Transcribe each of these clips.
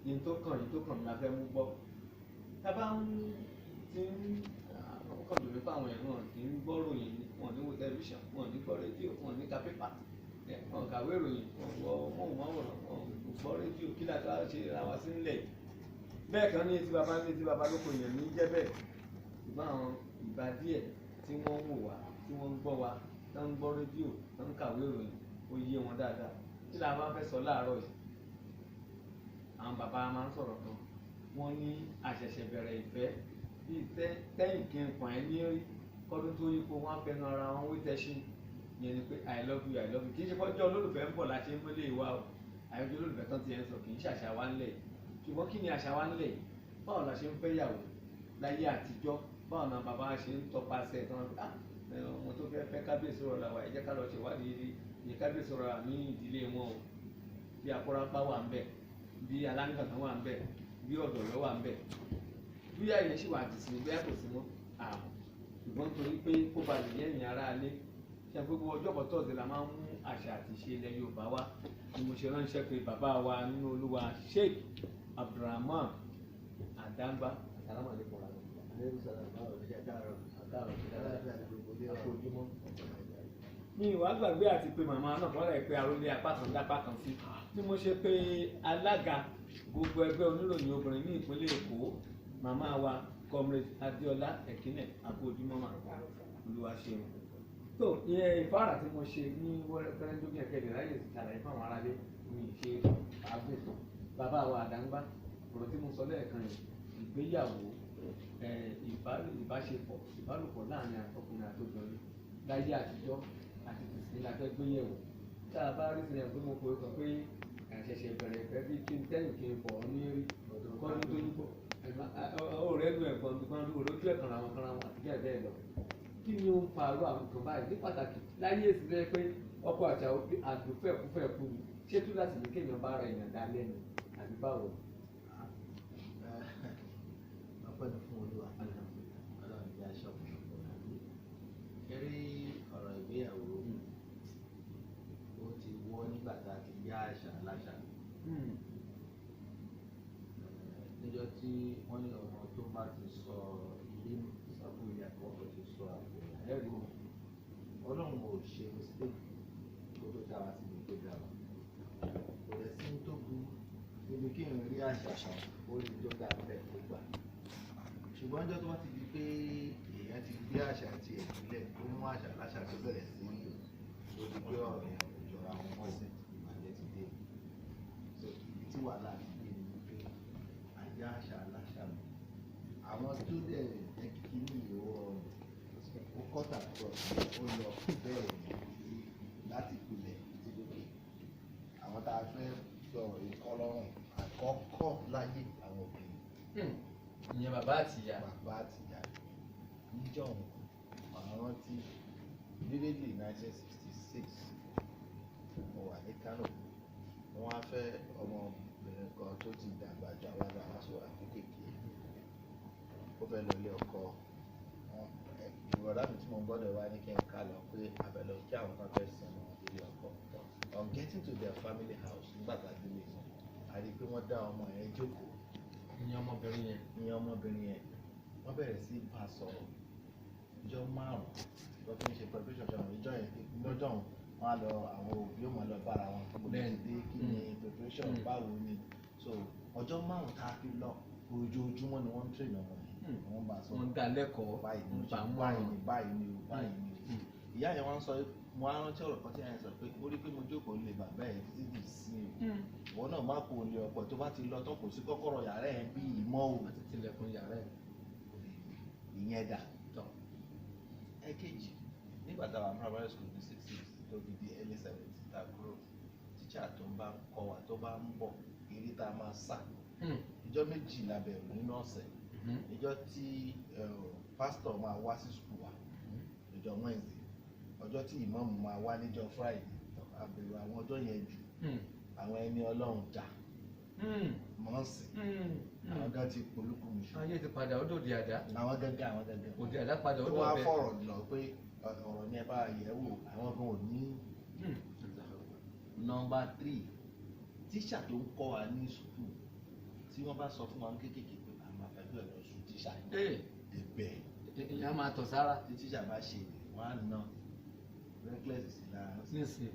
yìí tó kàn ní la fẹ́ mú gbọ́. Tá bá ń ti ń kàn lórí fáwọn èèyàn wọn kì í gbọ́ ròyìn, wọn ní wo tẹlifíṣàn, wọn ní gbọ́ rédíò, wọn ní ka pépà, wọn kàwé ìròyìn, wọn gbọ́ móhùnmáwòrán, wọn gbọ́ rédíò, kí láti wá ṣe ra wá sílẹ̀. Bẹ́ẹ̀ kan ní tí baba lóko èèyàn ní jẹ́ bẹ́ẹ̀. Ṣùgbọ́n àwọn ìgbà díẹ̀ tí wọ́n ń wò wá, tí wọ́n ń gbọ́ wa, tí wọ́n ń gbọ́ rédíò, tí wọ́n ń kàwé ìròyìn, ó yé wọn dáadáa. Kí la máa fẹ́ sọ láàárọ̀ yìí? Àwọn bàbá máa ń sọ̀rọ̀ kan, wọ́n ní àṣẹ̀ṣẹ̀ bẹ̀rẹ̀ ìfẹ́ bí tẹ́yìn kí n kàn ẹ́ ní rí kọ́dún tó yípo wọn fẹnu ara wọn wí tẹ́ṣin. Ìyẹn ni pé I love you, I love you. Kì í ṣe fọ́jọ́ olólùfẹ́ ń bọ̀ láti ń mọ́lé ìwà o. Àyọ̀jọ́ olólùfẹ́ tán ti ẹ̀ ń sọ kì í ṣàṣà wá ńlẹ̀. Ṣùgbọ́n kí ni àṣà wá ńlẹ̀? Báwo la ṣe ń fẹ́ yàwó láyé àtijọ́? Báwo ni bàbá ṣe ń tọpasẹ̀ tán? Ọmọ tó fẹ́ kábíyèsí ọ̀rọ̀ làwà, ẹ jẹ́ ká lọ ṣèwádìí ní kábíyèsí ọ̀rọ̀ ní ìdílé wọn o. Bí akọ́rápá wà ń bẹ̀, bí aláǹgàtàn wà ń bẹ̀, bí ọ̀dọ̀lọ́ wà ń bẹ̀. Bí àyè ṣì wà àti sinmi bí àtò sí wọn àmọ́. Ṣùgbọ́n torí pé kó ba lè yẹ̀yìn ara alé, ṣe gbogbo ọjọ́bọ̀ tọ́sídẹ̀ẹ́ la máa ń mú àṣà àti ìṣe ilẹ̀ Yorùbá wá. Ni mo ṣe ránṣẹ́ pé bàbá wa nínú Olúwa Sheikh Abdulrahman Adangba. Mi ìwà gbàgbé àti pé màmá náà kọ́lá ìpè àròlé apá kan dápá kan sí. Bí mo ṣe pé alága gbogbo ẹgbẹ́ oníròyìn obìnrin ní ìpínlẹ̀ Èkó, màmá wa Comrade Adéọlá Ẹ̀kínẹ̀ Akójúmọ́mà Olúwaṣeun. Tó ìfáàrà tí mo ṣe ní wẹ́rẹ́fẹ́rẹ́ tó bí ẹ̀kẹ́dẹ̀ ráyè ṣàlàyé fún àwọn aráalé ní ìṣe àgbẹ̀tọ̀. Bàbá wa Àdáńgbá, ọ̀rọ̀ tí mo sọ lẹ́ẹ̀kan yìí, ìgbéyàwó, ìbáṣepọ̀, ìbálòpọ̀ láàrin ọkùnrin àti obìnrin láyé àtijọ́ àti tìsín la fẹ́ gbé yẹ̀wò. Tá a bá rí sílẹ̀ pé mo kò sọ pé àṣẹ̀ṣẹ̀ bẹ̀rẹ̀ ìfẹ́ bí kí n tẹ́yìn kí n bọ̀ ọ́ ní rí kọ́dún tó ń bọ̀. Ọ̀rẹ́ nu ẹ̀gbọ́n mi kan olójú ẹ̀ kanra wọn àti bẹ́ẹ̀ bẹ́ẹ̀ lọ. Kí ni ó ń fa àrò àwọn kan báyìí ní pàtàkì láyé èsì rẹ pé ọkọ àti àdùfẹ́ kú ni ṣé tú láti ní kéèyàn bá ara èèyàn dá lẹ́nu àbí báwo? Ọpẹ́ ni fún Olúwa, Ọlọ́run ní aṣọ ọ̀pọ̀lọpọ̀ àbí. Kẹ́rí ọ̀rọ̀ ìgbéyàwó ó ti wọ́ nígbà tá a ti yá àṣà aláṣà. Níjọ́ tí wọ́n ní ọmọ tó bá ti sọ ilé ìsàkó ilé àkọ́kọ́ ti sọ àpò ẹ̀rí o. Ọlọ́run ò ṣe mistake kó tó dá wa síbi tó dá wa. Kò lè sí tó burú níbi kí n rí àṣà kan ó lè tó dá bẹ́ẹ̀ tó gbà. Ṣùgbọ́n ọjọ́ tó wọ́n ti di pé èèyàn ti gbé àṣà àti ìpínlẹ̀ tó mú àṣà láṣà tó bẹ̀rẹ̀ sí lórí pé ọ̀rọ̀ yẹn kò jọra wọn mọ́ sí ìbàjẹ́ ti dé. So ibi tí wàhálà ti dé ni wípé àyà àṣà láṣà mi. Àwọn tó dẹ̀ jẹ́ kí ní ìyẹ̀wò ọ̀rọ̀ ó kọ́tà pọ̀ ó lọ bẹ́ẹ̀ ni láti pilẹ̀ títí lókè. Àwọn tá a fẹ́ sọ̀rọ̀ ìkọlọ́rùn àkọ́kọ́ láyé àwọn òbí. Ìyẹn bàbá àti ìyá. Bàbá àti ìyá níjọ́ àwọn rántí vividly 1966 mo wà ní Kano. Wọ́n á fẹ́ ọmọbìnrin kan tó ti dàgbà jù àwọn àgbà sọ àkékèké. Ó fẹ́ lọ ilé ọkọ. Ìrọ̀lá mi tí mo gbọ́dọ̀ wá ní kí n ká lọ pé a fẹ́ lọ kí àwọn kan fẹ́ sìn ilé ọkọ. On getting to their family house nígbà tá a délé wọn, a rí i pé wọ́n dá ọmọ yẹn jókòó. Ìyẹn ọmọbìnrin yẹn. Wọ́n bẹ̀rẹ̀ sí bá a sọ̀rọ̀ ìjọ márùn-ún lọ́ fi ń ṣe preparation ṣọ̀rọ̀ ìjọ yẹn lọ́jọ́ wọn á lọ àwọn òbí ó máa lọ bára wọn kó lè dé kí ni preparation báwo ni. So ọjọ́ márùn-ún tá a fi lọ ojoojúmọ́ ni wọ́n ń train ọmọ yẹn. Wọ́n bá a sọ̀rọ̀. Wọ́n dá lẹ́kọ̀ọ́ báyìí ni báyìí ni o. Ìyá yẹn wọ́n sọ mo á rántí ọ̀rọ̀ kan tí yẹn sọ pé ó rí pé mo jókòó lé bàbá ẹ̀ títí di sí i. Ìwọ náà má kó lé ọkọ tó bá ti lọ tó kò sí kọ́kọ́rọ́ yàrá ẹ̀ bí ìmọ̀ o. Àti tilẹ̀kùn yàrá ẹ̀. Ìyẹn dà tán. Ẹ̀kejì nígbà tá a wà primary school ní 60s tó fi di early 70s tá a kúrò tíṣà tó bá ń kọ́ wa tó bá ń bọ̀ eré tá a máa sá. Ìjọ méjì la bẹ̀rù nínú ọ̀sẹ̀. Ìjọ tí pásítọ̀ máa wá sí school wa ìjọ Wednesday. Ọjọ́ tí ìmáàmù máa wá níjọ́ Friday. A bẹ̀rù àwọn ọjọ́ yẹn jù. Àwọn ẹni Ọlọ́run jà mọ́ọ̀sì. Àwọn gan ti polúkú mi. Ayé ti padà ó dòdì àdá. Àwọn gángan. Òdì àdá padà ó tó dòdì wá bẹ́ẹ̀. fọ̀rọ̀ lọ pé ọ̀rọ̀ ní ẹ bá yẹ̀ wò àwọn gan ò ní. Nọ́mbà 3 tíṣà tó ń kọ́ wa ní sùkúù tí wọ́n bá sọ fún wa kéékèèké pé àwọn afẹ́fẹ́ lọ sùn tíṣà ẹgbẹ́ ìyá máa tọ̀ sára tí tíṣà bá ṣe wọ́n á ná reckless sí lára nísìn.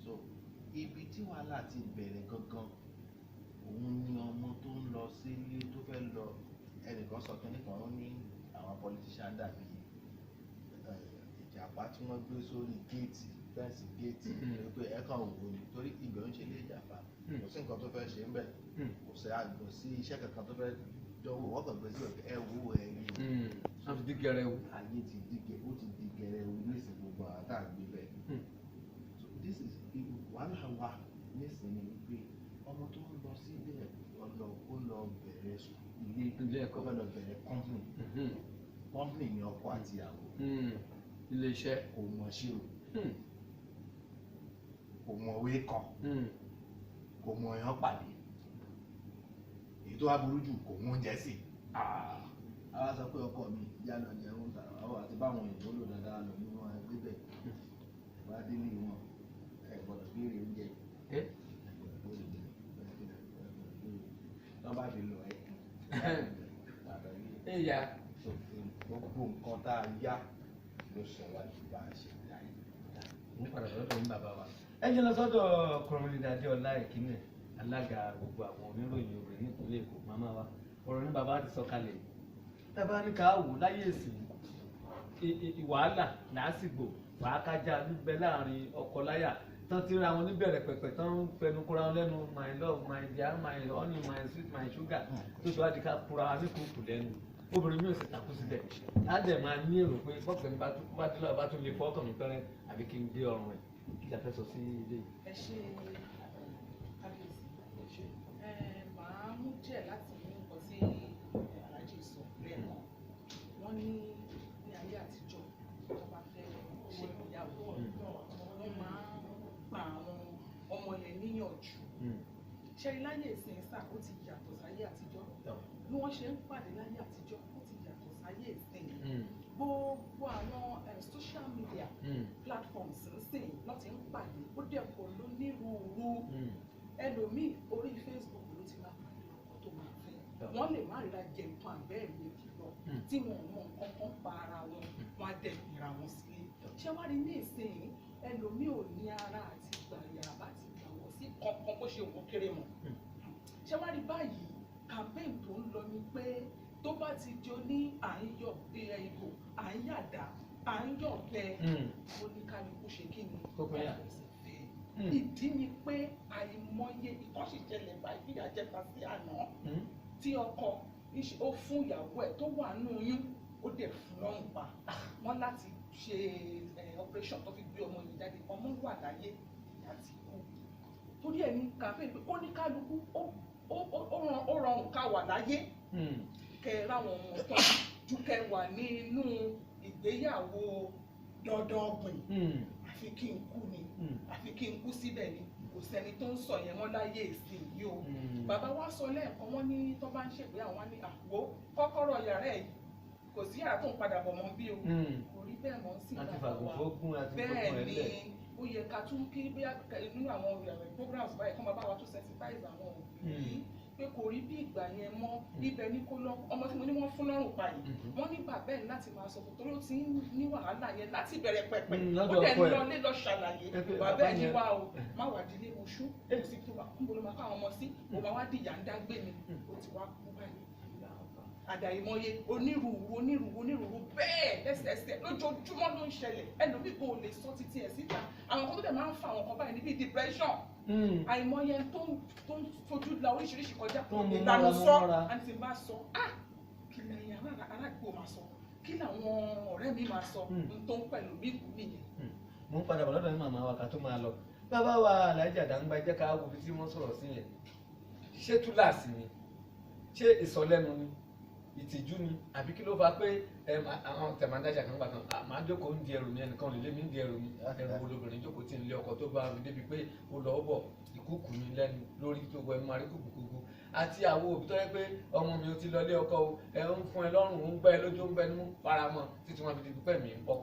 so ibi tí wàhálà ti bẹ̀rẹ̀ gangan òun ni ọmọ tó ń lọ sílé tó fẹ́ lọ ẹnìkan sọ kí nìkan ó ní àwọn politician dàbí ìjàpá tí wọ́n gbé sórí géètì fẹ́ǹsì géètì pé ẹ̀kan òwò ni torí ibẹ̀ ń ṣe lé ìjàpá kò sí nǹkan tó fẹ́ ṣe ń bẹ̀ kò sí iṣẹ́ kankan tó fẹ́ dánwò wọ́n kàn gbé sí ọ̀gá ẹ̀ wò ẹ̀yìn wọ́n fi dí gẹrẹ o. ayé ti di gẹrẹ o nísìnyí gbogbo àwọn tá à ń gbé bẹ́ẹ̀ so this is wàhálà wa nísìnyí wípé ọmọ tó ń lọ síbẹ̀ ó lọ bẹ̀rẹ̀ ilé ẹ̀kọ́ fẹ́ lọ bẹ̀rẹ̀ company ní ọkọ àti ìyàwó ilé iṣẹ́ kò mọ̀ ṣírò kò mọ̀wé kan kò mọ̀ èèyàn pàdé èyí tó wá burú jù kò mú oúnjẹ sí àwa sọ pé ọkọ mi ìyá lọ jẹun àwọn àti báwọn òyìnbó lò dáadáa lọ nínú ẹgbẹ́ bẹ́ẹ̀ wá délé wọn ẹ gbọ́dọ̀ béèrè oúnjẹ lọ́ba fi lọ ẹ̀yà gbogbo nǹkan tá a yá ló sọ wá ju bá a ṣe láyé. ní padà sọ́dọ̀ ní bàbá wa. ẹ jẹ́ lọ sọ́dọ̀ kọ̀rọ̀mọdé Adéọlá Ìkínẹ̀ alága gbogbo àwọn oníròyìn obìnrin nípínlẹ̀ Èkó màmá wa ọ̀rọ̀ ní bàbá ti sọ kalẹ̀ tábà ní ká wò láyé èsì wàhálà làásìgbò fàákájà níbẹ láàrin ọkọ láyà tán ti ra wọn níbẹ̀rẹ̀ pẹ̀pẹ̀ tán ń fẹnu kóra wọn lẹ́nu my love my dear my honey my sweet my sugar tó ṣe wá di ká kóra wa ní kúrúkù lẹ́nu obìnrin mi ò sì takú síbẹ̀ á dẹ̀ máa ní èrò pé bọ́ọ̀sẹ̀ ní bá dé lọ́wọ́ bá tún lè fọ́ ọkàn mi pẹ́rẹ́ àbí kí n dé ọrùn ẹ̀ kí la fẹ́ sọ sí ilé yìí. ẹ ṣe kábíyèsí màá mú díẹ̀ láti mú nǹkan tí aláàjì sọ lẹ́ẹ̀kan wọ́n ní ayé àtijọ́ tó bá fẹ́ ṣe ìyàwó wọ́n máa ń pa àwọn ọmọ yẹn níyànjú ṣe láyé ìsìn sáà ó ti yàtọ̀ sáyé àtijọ́ bí wọ́n ṣe ń pàdé láyé àtijọ́ ó ti yàtọ̀ sáyé ìsìn gbogbo àwọn social media platforms nsìn náà ti ń pàdé ó dẹ̀kọ̀ lónírúurú ẹlòmíì orí Facebook ló ti máa pàdé ọkọ tó máa fẹ́ wọ́n lè má ríra jẹ nǹkan àbẹ́ẹ̀ méjì lọ tí wọn mọ nǹkan kan pa ara wọn wọn á dẹ̀ ìra wọn sílé ṣé wàá rí ní ìsìn ẹlòmíì ò ní ara àti gbàyà àti gbàwọ̀ sí kankan bó ṣe wọ́n kéré mọ́ ṣé wàá rí báyìí campaign tó ń lọ ni pé tó bá ti di oní à ń yọ ìbò à ń yàdá à ń yọ bẹ oníkálukú ṣe kí ni ìdí ni pé àìmọye ìkọ́sìṣẹlẹ̀ báyìí bí àjẹta sí àná tí ọkọ ó fún ìyàwó ẹ̀ tó wà nínú oyún ó dẹ̀ fún lọ́rùn pa wọ́n láti ṣe operation tó fi gbé ọmọ yìí jáde ọmọ wà láyé ìyá ti kú torí ẹ̀ ní campaign pé oníkálukú ó rọrùn ká wà láyé kẹ ráwọn ọmọ tán ju kẹ wà nínú ìgbéyàwó dandan ọgbìn àfi kí n kú ni àfi kí n kú síbẹ̀ ni kò sẹ́ni tó ń sọ yẹn wọ́n láyé ìsìn yìí o bàbá wa sọ lẹ́ẹ̀kan wọ́n ní tó bá ń ṣègbé àwọn ní àwo kọ́kọ́rọ́ yàrá ẹ̀ kò sí yàrá tó ń padà bọ̀ mọ́ bí o kò rí bẹ́ẹ̀ mọ́ sí ìgbà wa bẹ́ẹ̀ ni ó yẹ ká tún kí bí nínú àwọn programs báyìí kọ́ máa bá wa tún sensitize àwọn òbí pé kò rí bí ìgbà yẹn mọ́ ibẹ̀ ní kó lọ ọmọ tí mo ní wọ́n fún lọ́rùn pa yìí wọ́n ní bàbá ẹ̀ láti máa sọ torí ó ti ń ní wàhálà yẹn láti bẹ̀rẹ̀ pẹ̀pẹ̀ ó dẹ̀ ń lọ lé lọ ṣàlàyé bàbá ẹ̀ ní wá o má wà dílé oṣù kò sí kí wà kúbo ló máa ká àwọn ọmọ sí mo máa wá dìyà ń dágbé mi ó ti wá kú báyìí àdàìmọye onírúurú bẹ́ẹ̀ lẹ́sẹẹsẹ lójoojúmọ́ ló ń ṣẹlẹ̀ ẹlòmíì kò lè sọ títí ẹ̀ síta àwọn kan tó dẹ̀ máa ń fa àwọn kan báyìí níbi depression àìmọye tó ń fojú la oríṣiríṣi kọjá ìlànà sọ àti bá sọ kí lẹ́yìn aládùúgbò máa sọ kí làwọn ọ̀rẹ́ mi máa sọ tó ń pẹ̀lú bí kú nìyẹn. mo ń padà bọ̀ lọ́dọ̀ ní màmá wa ká tó máa lọ bàbá wa Alhaji Àdànúgbà jẹ́ ká wo bí tí wọ́n sọ̀rọ̀ sí yẹn ṣé túláàsì ni ṣé ìsọlẹ́nu ni ìtìjú ni àbí kí ló fà pé àwọn tẹ̀mándájà kan gbà kan máa jókòó ń di ẹrù mi ẹnìkan lè lé mi ń di ẹrù mi ẹrù wo lobìnrin jókòó tí ń lé ọkọ tó bá rí débi pé ó lọ bọ̀ ìkúùkù mi lẹ́nu lórí tó wọ ẹnu arí kùkùkùkù àti àwọn òbí tó yẹ pé ọmọ mi ò ti lọ lé ọkọ o ẹ ń fún ẹ lọ́rùn ń gbẹ́ lójú ń bẹnu faramọ́ títí wọn fi di pẹ́ mi ń bọ̀.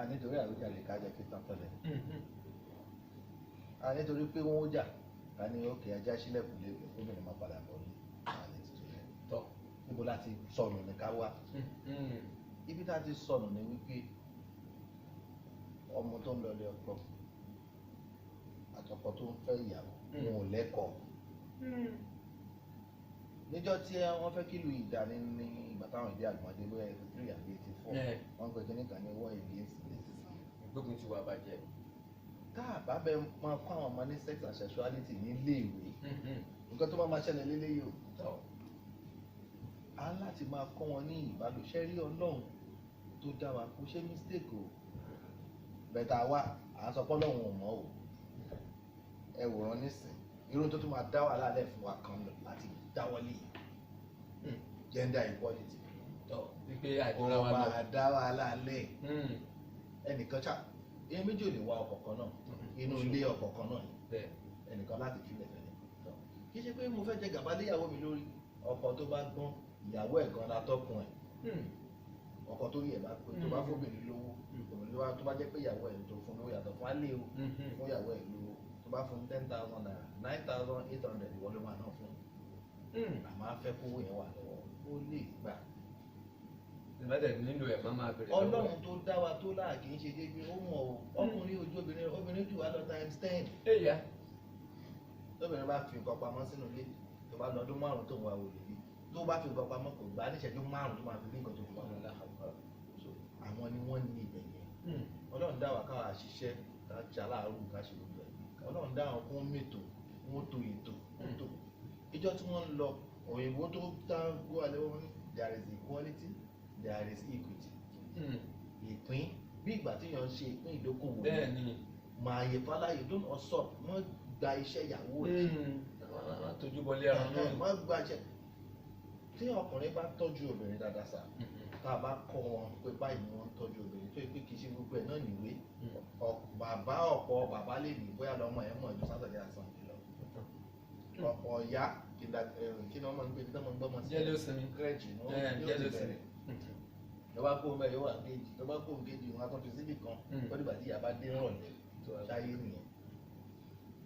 nítorí àwíjàre ká jẹ́ kí tán tọ́lẹ̀ nítorí pé wọ́n ó jà ká ní òkè ajá sílẹ̀kùn lé gómìnà máa padà bọ̀ ní àlẹ́ tuntun yẹn tọ́ níbo láti sọnù ní ká wá ibi tá a ti sọnù ní wípé ọmọ tó ń lọ ilé ọkọ àtọkọ tó ń fẹ́ ìyàwó wọn ò lẹ́kọ̀ọ́ níjọ́ tí wọ́n fẹ́ kílù ìdání ní ìgbà táwọn ìdí àgbọ̀ndé ló ẹ̀ 83 àbí 84 wọ́n pè kíní kan ní war against racism. ìgbógun ti wà bàjẹ́. tá a bá bẹ máa kọ́ àwọn ọmọ ní sex and sexuality nílé ìwé nǹkan tó máa ṣẹlẹ̀ lélẹ́yìí o a láti máa kọ́ wọn ní ìbálòṣẹ́ rí ọlọ́run tó dá wa kó ṣe mistake o bẹ̀tà wa à ń sọ pé ọlọ́run ò mọ̀ o ẹ wòran nísìn irú tó tún máa dá wàhálà lẹ̀ fún wa kan láti dáwọ́lé gender equality wípé àìdúrà wa máa dá wàhálà lẹ̀ ẹnìkan ṣá èyí méjì ò lè wá ọkọ̀ kan náà inú ilé ọkọ̀ kan náà ẹnìkan láti filẹ̀ fẹ́lẹ̀ kì í ṣe pé mo fẹ́ jẹ gàba léyàwó mi lórí ọkọ tó bá gbọ́n ìyàwó ẹ̀ gan la tọ́kùn ẹ̀ ọkọ tó yẹ bá pé tó bá fóbìnrin lówó obìnrin tó bá jẹ́ pé ìyàwó ẹ̀ tó fún lówó yàtọ̀ fún alẹ́ o fún ìyàwó ẹ̀ lówó tó bá fún 10,000 naira 9,800 ìwọ ló máa ná fún àmọ́ afẹ́ kówó yẹn wà lọ́wọ́ ó lè gbà. ìbádẹ́ nílò ẹ̀ máa bẹ̀rẹ̀ lọ́wọ́ ọlọ́run tó dá wa tó láà kì í ṣe déédéé ó mọ̀ o ọkùnrin ojú obìnrin jù wá lọ times 10. èyà tóbìnrin bá fi nǹkan pamọ́ sínú ilé tó bá lọ ọdún 5 tó ń wá wòlé bí tó bá fi nǹkan pamọ́ kò gbà á níṣẹ́jú 5 tó máa fi rí nǹkan tó fi pamọ́ so àwọn ni wọ́n ní ibẹ̀ yẹn ọlọ́run dá wa káwa ṣiṣẹ́ ká ṣe aláàárù ká ṣe gbogbo ẹ̀ ọlọ́run dá wọn kún mẹ́tò wọ́n tó ètò ìjọ tí wọ́n ń lọ òyìnbó tó dáńgó alẹ́ wọn ní there is equality there is equity ìpín bí ìgbà tí yàn ń ṣe ìpín ìdókòwò bẹ́ẹ̀ ni máa yẹ fáláyé don't usurp wọ́n gba iṣẹ́ ìyàwó rẹ̀ tójú bọlé ara náà wọ́n gba iṣẹ́ tí ọkùnrin bá tọ́jú obìnrin dáadáa sá tá a bá kọ́ wọn pé báyìí ni wọ́n ń tọ́jú obìnrin tó yẹ pé kì í ṣe gbogbo ẹ̀ náà nìwé bàbá lè ní bóyá lọ́mọ ẹ̀ mọ̀ ju sátọ̀dẹ̀ àsán jùlọ ọ̀pọ̀ ọ̀yá kí ni wọ́n máa ń gbé tí wọ́n gbọ́mọ sí kírẹ́jì ní wọ́n yóò ti bẹ̀rẹ̀ lọ́wọ́ kó mẹ́ yóò wà géèjì lọ́wọ́ kó géèjì wọn atọ́jú síbì kan ó dìgbà tí ìyá bá dé rọ̀lẹ́ ṣáyé nìyẹn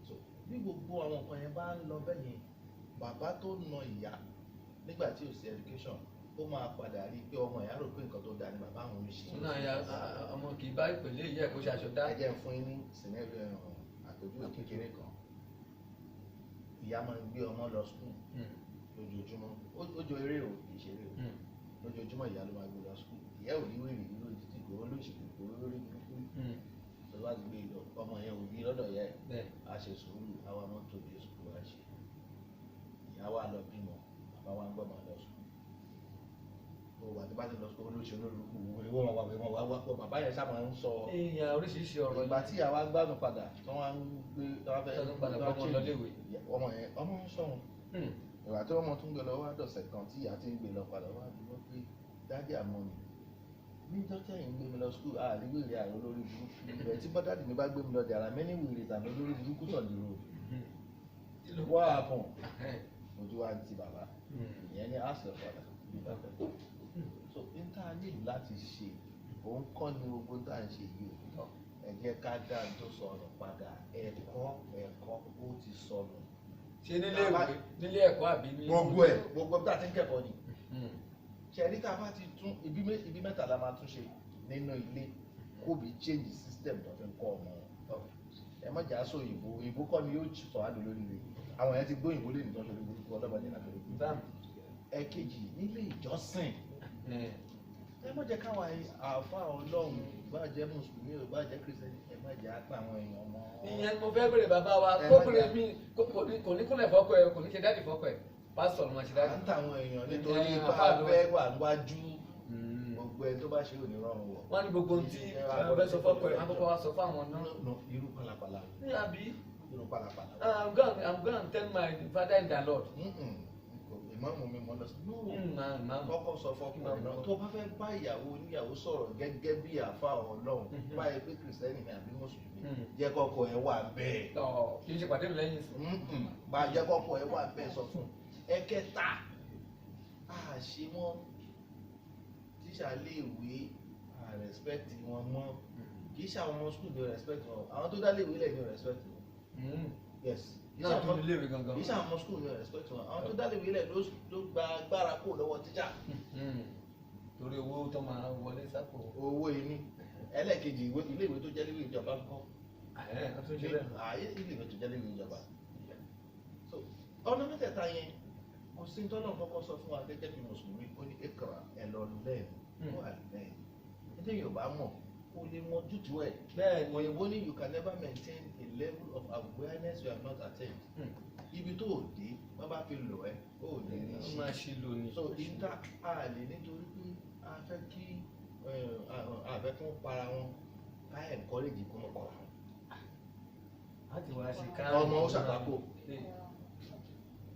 so bí gbogbo àwọn nǹkan yẹn bá ń lọ bẹ́ẹ̀ yẹn bàbá tó na ìyá nígbà tí ò sí education ó máa padà rí i pé ọmọ ìyá rò pé nǹkan tó dáa ni bàbá àwọn ń ṣe. náà ya ọmọ kì í bá ìpèlè ìyá ẹ̀ kó ṣe aṣọ dá. ẹ jẹ́ fún yín ní scenario àpèjúwe kékeré kan ìyá máa ń gbé ọmọ lọ skul lójoojúmọ́ ó jọ eré o kì í ṣeré o lójoojúmọ́ ìyá ló máa gbé lọ skul ìyá ò ní wèrè nínú ìdíje ìgbòho lóṣèlú ìgbòho lórí burúkú tó bá gbé lọ ọmọ yẹn ò bí lọ́dọ̀ ìyá ẹ̀ á ṣe sùúrù àwa mọ́tò bí skul wá ṣe ìyá wa lọ bímọ bàbá wa ń gbọ́ máa lọ skul wà tí bá ti lọ sọ olóṣèlú olùkú ìwọ wọn wà bàbá yẹn sábà ń sọ èèyàn oríṣiríṣi ọ̀rọ̀ ìgbà tí àwa gbádùn padà tí wọ́n ń gbé ọmọ yẹn ọmọ ń sọ wọn ìgbà tí ọmọ tún gbé lọ wá dọ̀sẹ̀ kan tí ìyá ti ń gbé lọ padà wá dúró pé dájú àmọ́ mi ní dọ́tà yìí ń gbé mi lọ skul àríwèrè àrò lórí burúkú ìbẹ̀ tí bọ́dádì mi bá gbé mi lọ dẹ̀ ara mẹ́ni wèrè tàbí lórí burúkú tàn ní road wá àpọ̀n ojú wa ti bàbá ìyẹn ní àṣẹ padà bí bàbá so n tá a nílò láti ṣe òun kọ́ ni gbogbo tá à ń ṣe yìí o ẹ jẹ́ ká dá tó sọ̀rọ̀ padà ẹ̀kọ́ ó ti sọnù. ṣe nílé ẹ̀kọ́ àbí ní. gbogbo tá a ti ń kẹ́kọ̀ọ́ ni ṣẹ̀rí tá a bá ti tún ibi mẹ́ta la máa tún ṣe nínú ilé kóbi change system tó fi ń kọ́ ọmọ wọn ẹ má jà sọ òyìnbó kọ́ ni yóò sọ àdó lórí rẹ̀ àwọn yẹn ti gbé òyìnbó lè nìkan sórí burúkú ọlọ́mọdé náà lórí burúkú. ẹ̀kejì nílé ìjọsìn ẹ má jẹ́ káwọn àáfàá Ọlọ́run bá jẹ́ mùsùlùmí ò bá jẹ́ kìrìsìtẹ́nì ẹ má jẹ́ apá àwọn èèyàn mọ́. ìyẹn mo fẹ́ bèrè bàbá wa kóbìnrin mi kò ní kúnlẹ̀ fọ́kọ ẹ̀ kò ní ṣe dáàdì fọ́kọ ẹ̀ pásítọ̀ ló máa ṣe dáàdì. à ń tàwọn èèyàn nítorí bá fẹ́ wà níwájú gbogbo ẹ tó bá ṣe òní rọrùn wọ̀. wọ́n ní gbogbo ohun tí wọ́n fẹ́ sọ fọ́kọ ẹ̀ wọ́n kọ́kọ́ wá sọ fáwọn náà. irú pàlàpàlà. ní àbí. irú pàlàpàlà. I'm gonna tell my father in the Lord. ìmáàmù mi mọ́ lọ sí. kọ́kọ́ sọ fọ́kùnrin náà tó bá fẹ́ bá ìyàwó oníyàwó sọ̀rọ̀ gẹ́gẹ́ bí àáfàá Ọlọ́run báyìí pé kìrìsìtẹ́nì àbí mùsùlùmí jẹ́ kọ́kọ́ ẹ wà bẹ́ẹ̀. kì í ṣe pàdé mi lẹ́yìn sí. bá jẹ́ kọ́kọ́ ẹ wà bẹ́ẹ̀ sọ fún un. ẹ̀kẹta àṣe wọn tíṣà léèwé respect wọn mọ́ kì í ṣe àwọn ọmọ school ní respect wọn àwọn tó dá léèwé lẹ̀ ní respect wọn. yes náà tó nílé ìwé gangan. Kì í ṣàwọn school yẹn respect wọn. Àwọn tó dá léwé lẹ̀ ló gba agbára kó lọ́wọ́ tíṣà. Torí owó tó máa wọlé sápò. Owó ìní. Ẹlẹ́ẹ̀kejì ilé ìwé tó jẹ́ ilé ìwé ìjọba ń kọ́. Ilé ìwé tó jẹ́ ilé ìwé ìjọba. So ọ̀nà mẹ́tẹ̀ẹ̀ta yẹn kò sí tọ́nà kọ́kọ́ sọ fún wa gẹ́gẹ́ bí mùsùlùmí ó ní ìkàrà ẹ̀ lọ lẹ́ẹ̀ ó àlẹ́ ẹ̀dẹ́ Yorùbá mọ̀ kó lè mọ jújù ẹ̀. Bẹ́ẹ̀ni òyìnbó ní you can never maintain a level of awareness you have not attained. Ibi tó o dé wọ́n bá fi lọ ẹ́ ó lè ní í máa ṣe lò ní. so ìta a lè nítorí pé a fẹ́ kí àfẹ́ kí wọ́n para wọn ká encourage kí wọ́n para wọn. láti wá ṣe ká ọmọ ó ṣàpapọ̀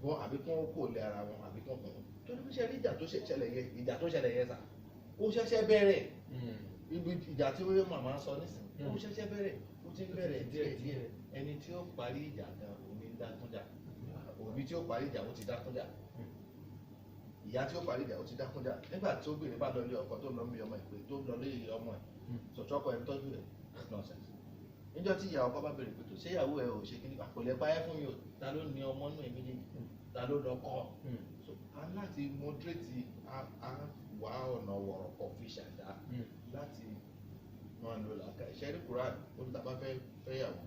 wọn àbí kí wọ́n kò lé ara wọn àbí kí wọ́n kàn wọ́n. torí bí ṣe rí ìjà tó ṣẹlẹ̀ yẹn sà ó ṣẹ̀ṣẹ̀ bẹ̀rẹ̀ ibi ìjà tí wọ́n màmá sọ nísìnyí ó ṣẹ̀ṣẹ̀ bẹ̀rẹ̀ ó ti bẹ̀rẹ̀ díẹ̀ ẹni tí ó parí ìjà gan òní dákúnjà òbí tí ó parí ìjà ó ti dákúnjà ìyá tí ó parí ìjà ó ti dákúnjà nígbà tí obìnrin bá lọ ilé ọkọ tó lọ ń bí ọmọ ìpè tó lọ lé ọmọ ẹ̀ sọ̀tọ́kọ ẹ̀ ń tọ́jú rẹ̀ nonsense. níjọ́ tí ìyá ọkọ bá bèrè pé tó ṣé ìyàwó ẹ̀ ò ṣe kí ni àpòlẹ̀ báyẹ̀ fún yìí o ta ló ní ọmọ náà méjèèjì ta ló lọ kọ́ so a láti moderate a wá ọ̀nà wọ̀rọ̀kọ̀ fi ṣàdá láti máa lo làákà ìṣẹ́rí Quran ó ní tàbá fẹ́yàwó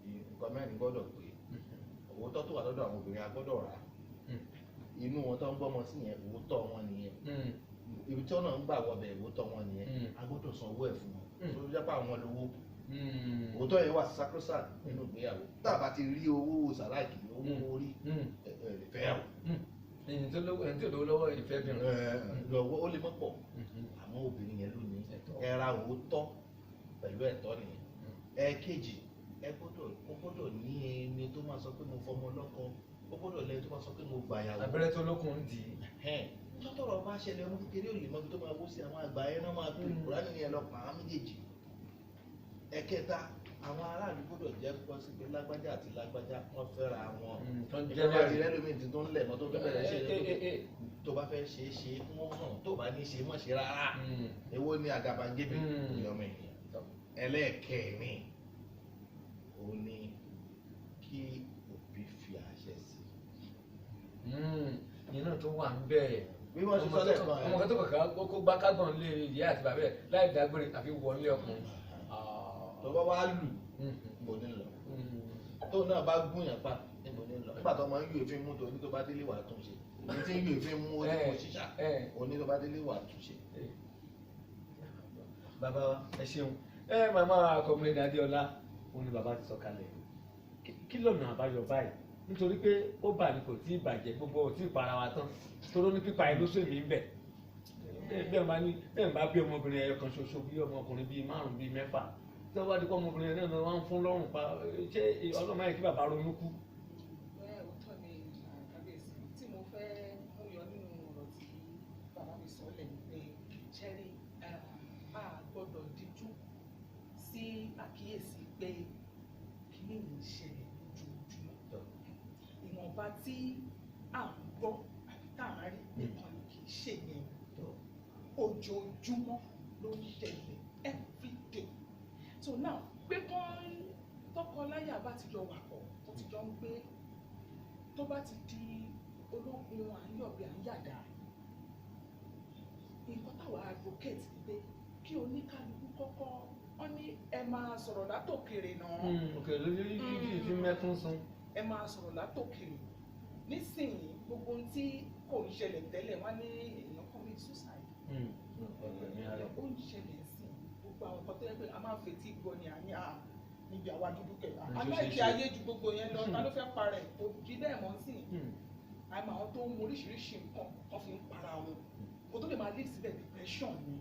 nǹkan mẹ́rin gbọ́dọ̀ pé òótọ́ tó wà lọ́dọ̀ àwọn obìnrin a gbọ́dọ̀ rà inú wọn tó ń gbọ́mọ sí yẹn òótọ́ wọn nìyẹn ibi tí ọ̀nà ń gbà wọbẹ̀ òótọ́ wọn nìyẹn a gbọ́dọ̀ san owó ẹ̀ fún wọn tó jẹ́ pé àwọn lówó òótọ́ yẹn wà sacrosanct nínú ìgbéyàwó tá a bá ti rí owó sàláàkì owó orí fẹ́yàwó ẹni tó lówó lọ́wọ́ ìfẹ́ bìnrin lọ́wọ́ ó lè mọ́ pọ̀ àmọ́ obìnrin yẹn ló ní ẹ̀ra òótọ́ pẹ̀lú ẹ̀tọ́ nìyẹn. ẹ̀ẹ̀kejì ó gbọ́dọ̀ ní ẹni tó máa sọ pé mo fọmọ lọ́kọ ó gbọ́dọ̀ lẹ́yìn tó máa sọ pé mo gbàyàwó. abẹ́rẹ́ tó lókun ń dì í. tọ́tọ̀rọ̀ bá ṣẹlẹ̀ ọmọ kékeré ò lè mọ ibi tó máa wó sí àwọn àgbà ẹ̀ náà máa tó Kùránì ní ẹlọ́pàá àwọn méjèèjì. ẹ̀kẹta àwọn aráàlú gbọ́dọ̀ jẹ́ pọ́ sí pé lágbájá àti lágbájá wọ́n fẹ́ra wọn. ìjọba ti rẹ́lómìn tó ń lẹ̀ mọ́ tó fẹ́ bẹ̀rẹ̀ ṣe tó bá fẹ́ ṣe é ṣe fún wọn náà tó bá ní ṣe mọ̀ ṣe rárá. èwo ni àgàbàgebè ìyọmọ ènìyàn. ẹlẹ́ẹ̀kẹrin ó ní kí òbí fi àṣẹ sí. ìyẹn náà tó wà ń bẹ́ẹ̀. bí wọ́n ṣe sọ lẹ́ẹ̀kan ọmọ kan tó kàkà kó gbá kágbọ̀n lé ìyá àti bàbá ẹ̀ láì dágbére àfi wọlé ọkùnrin. tó bá wá lù níbo ní lọ tó náà bá gúnyàn pa níbo ní lọ nígbà tó máa ń yọ èéfín mú tó ní tó bá délé wà tún ṣe ní tí ń yọ èéfín mú ó ní kò ṣíṣà òní tó bá délé wà tún ṣe. bàbá wa ẹ ṣeun màmá Comrade Adéọlá òun ni bàbá ti sọ kalẹ̀ kí lọ́nà àbáyọ báyìí nítorí pé ó bà ní kò tí ì bàjẹ́ gbogbo ò tí ì para wa tán toró ní pípa ẹ̀ ló sọ èmi ń bẹ̀ bẹ́ẹ̀ bá bí ọmọbìnrin ẹyọ kan ṣoṣo bí ọmọkùnrin bíi 5 bíi 6 tí wọ́n bá di kọ́ ọmọbìnrin náà ni wọ́n ń fún lọ́rùn pa ṣé ọlọ́mọ yẹn kí bàbá ronú kú. òótọ́ ni kábíyèsí tí mo fẹ́ mú yọ nínú ọ̀rọ̀ tí bàbá mi sọ lẹ́yìn pé ṣẹ́rí a gbọ́dọ̀ díjú sí àkíyèsí pé kíní yìí ń ṣẹlẹ̀ lójoojúmọ́ ìwọ̀nba tí à ń gbọ́ àbí tá à ń rí nìkan ni kì í ṣe yẹn ojoojúmọ́ ló ń ṣẹlẹ̀ everyday so now pé kán tọkọláyà bá ti jọ wà pọ̀ tó ti jọ ń gbé tó bá ti di ológun àyọ̀bí àyàdá nǹkan táwa advocate ni pé kí oníkálukú kọ́kọ́ wọ́n ní ẹ máa sọ̀rọ̀ látòkèrè náà. òkèèrè lórí yìí fi mẹ́kún sun. ẹ máa sọ̀rọ̀ látòkèrè nísìnyí gbogbo ohun tí kò ń ṣẹlẹ̀ tẹ́lẹ̀ wọ́n ní èèyàn commit suicide. ó ń ṣẹlẹ̀ sí gbogbo àwọn nǹkan tó yẹ pé a máa ń fetí gbọ́ ni àní níbi àwa dúdú kẹta aláìkí ayé ju gbogbo yẹn lọ ta ló fẹ́ parẹ́ kò jí bẹ́ẹ̀ mọ́ sí àmọ́ àwọn tó ń mú oríṣiríṣi nǹkan wọ́n fi ń para wọn kò tó lè máa live síbẹ̀ depression ni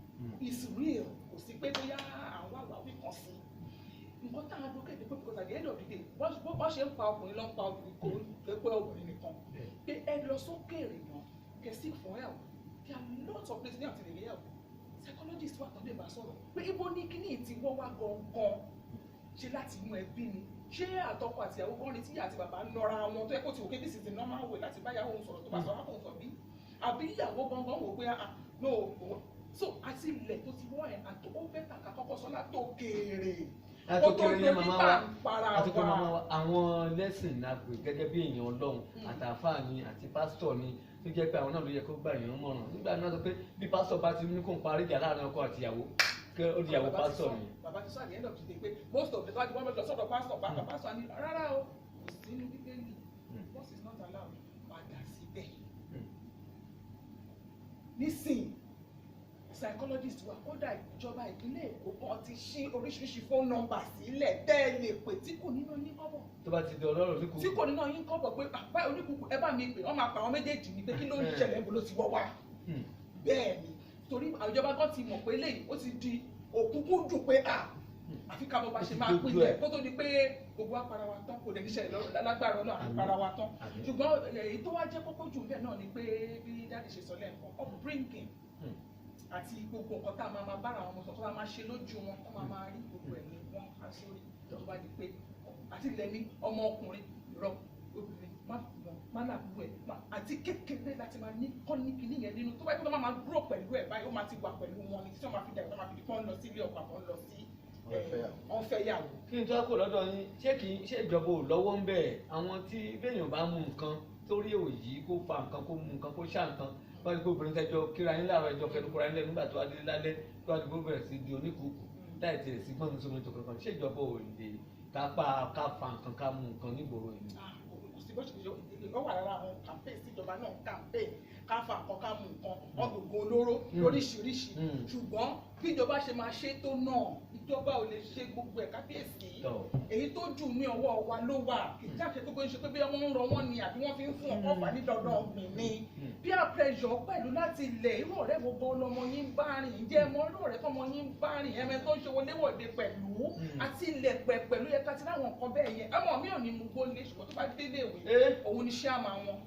is real kò sí pé bóyá àwọn àwáwí kan sí nǹkan tá a advocate pé because at the end of the day bó ṣe ń pa ọkùnrin ló ń pa obìnrin kò pé pé obìnrin nìkan pé ẹ lọ sókèèrè náà kẹ seek for help there are lots of places ní àti lè help psychologist wà tán lè bá sọ̀rọ̀ pé ibo ní kíní ti wọ́ wá gangan ṣe láti inú ẹbí ni ṣé àtọkọ àti ìyàwó kan ní tí àti bàbá ń nọra wọn tó yẹ kó ti wò pé this is the normal way láti bá ìyàwó òun sọ̀rọ̀ tó bá sọ̀rọ̀ àpò òun bí àbí ìyàwó gangan wò pé no so àti ilẹ̀ tó ti wọ́ ẹ̀ àtò ó bẹ́tà ká kọ́kọ́ sọ látòkèèrè kó tó dorí bá ń para àti pé màmá wa. wa àwọn lẹ́sìn náà pè gẹ́gẹ́ bí èèyàn ọlọ́run àtàfáà ni àti pásítọ̀ ni tó jẹ́ pé àwọn náà ló yẹ kó gbà èèyàn mọ̀ràn nígbà náà sọ pé bí pásítọ̀ bá ti ní kó ń parí ìjà láàrin ọkọ àti ìyàwó kẹ́ ó di ìyàwó pásítọ̀ ni. bàbá ti sọ at the end of the day pé most of the time wọ́n lọ sọ́dọ̀ pásítọ̀ pásítọ̀ ni rárá o kò sí inú bíbélì what is not allowed padà síbẹ̀. nísìnyí psychologist wa kódà ìjọba ìpínlẹ̀ Èkó kan ti ṣí oríṣiríṣi phone number sílẹ̀ tẹ́ ẹ lè pè tí kò nínú yín kọ́bọ̀. tó bá ti di ọlọ́run ní kúkú. tí kò nínú yín kọ́bọ̀ pé báyìí oníkùkù ẹ bá mi pè wọ́n máa pa àwọn méjèèjì ní pé kí ló ń ṣẹlẹ̀ níbo ló ti wọ́ wá. bẹ́ẹ̀ ni torí ìjọba kan ti mọ̀ pé eléyìí ó ti di òkúnkún dùn pé àfi ká bọ́ bá ṣe máa pín yẹn kó tó di pé gbogbo apara wa tán kò dẹ̀ níṣẹ́ lágbára Ọlọ́run apara wa tán ṣùgbọ́n èyí tó wá jẹ́ kókó jù bẹ́ẹ̀ náà ni pé bí dáàdì ṣe sọ lẹ́ẹ̀kan upbringing àti gbogbo nǹkan tá a máa bára àwọn ọmọ sọ tó a máa ṣe lójú wọn tó máa rí gbogbo ẹ̀ ní wọn á sórí tó bá di pé àti ilẹ̀ ní ọmọ ọkùnrin rọ obìnrin má làbú ẹ̀ àti kékeré láti máa ní kọ́ ní kinní yẹn nínú tó bá yẹ kó tó máa dúró pẹ̀lú ẹ̀ báyìí ó máa ti wà pẹ̀lú wọn ni tí wọ́n máa fi dàgbà tó máa fi di kọ́ lọ sí ilé ọkọ̀ àbọ̀ lọ sí ọ̀fẹ́yàwó. kí n tó kò lọ́dọ̀ yín ṣé ìjọba ò lọ́wọ́ ń bẹ̀ àwọn tí béèyàn bá mú nǹkan torí òyì kó fa nǹkan kó mú nǹkan kó ṣá nǹkan wọ́n ti kó obìnrin tẹ́jọ́ kíra yín láàárọ̀ ẹjọ́ fẹnu kóra yín lẹ́nu nígbà tó wá dé lálẹ́ tó wá di kó bẹ̀rẹ̀ sí di oníkùkù láì tiẹ̀ sí gbọ́n sómi tó kankan ṣé ìjọba ò lè ká fa nǹkan ká mú nǹkan nígboro yìí. kò sí bó ṣe ṣe ó wà lára àwọn campaign síjọba náà campaign ká fa nǹkan ká mú nǹkan ọgbọ̀gbọ̀ olóró lóríṣiríṣi ṣùgbọ́n bí ìjọba ṣe máa ṣe tó náà ìjọba ò lè ṣe gbogbo ẹ̀ kábíyèsí èyí tó jù ní ọwọ́ wa ló wà kì í jáde gbogbo ṣe pé bí wọ́n ń rọ wọ́n ni àbí wọ́n fi ń fún ọkọ̀ fà ní dandan ọ̀gbìn ni peer pressure pẹ̀lú láti ilẹ̀ irú ọ̀rẹ́ gbogbo ọlọmọ yín bá rìn jẹ́ ẹmọ irú ọ̀rẹ́ tọmọ yín bá rìn ẹmẹ tó ń ṣe wọléwọ̀de pẹ̀lú àti ilẹ̀ pẹ̀lú yẹ ká ti láwọn nǹkan bẹ́ẹ̀ yẹn ẹmọ mi ò ní mú gbólé ṣùgbọ́n tó bá délé ìwé òun ni ṣáàmà wọn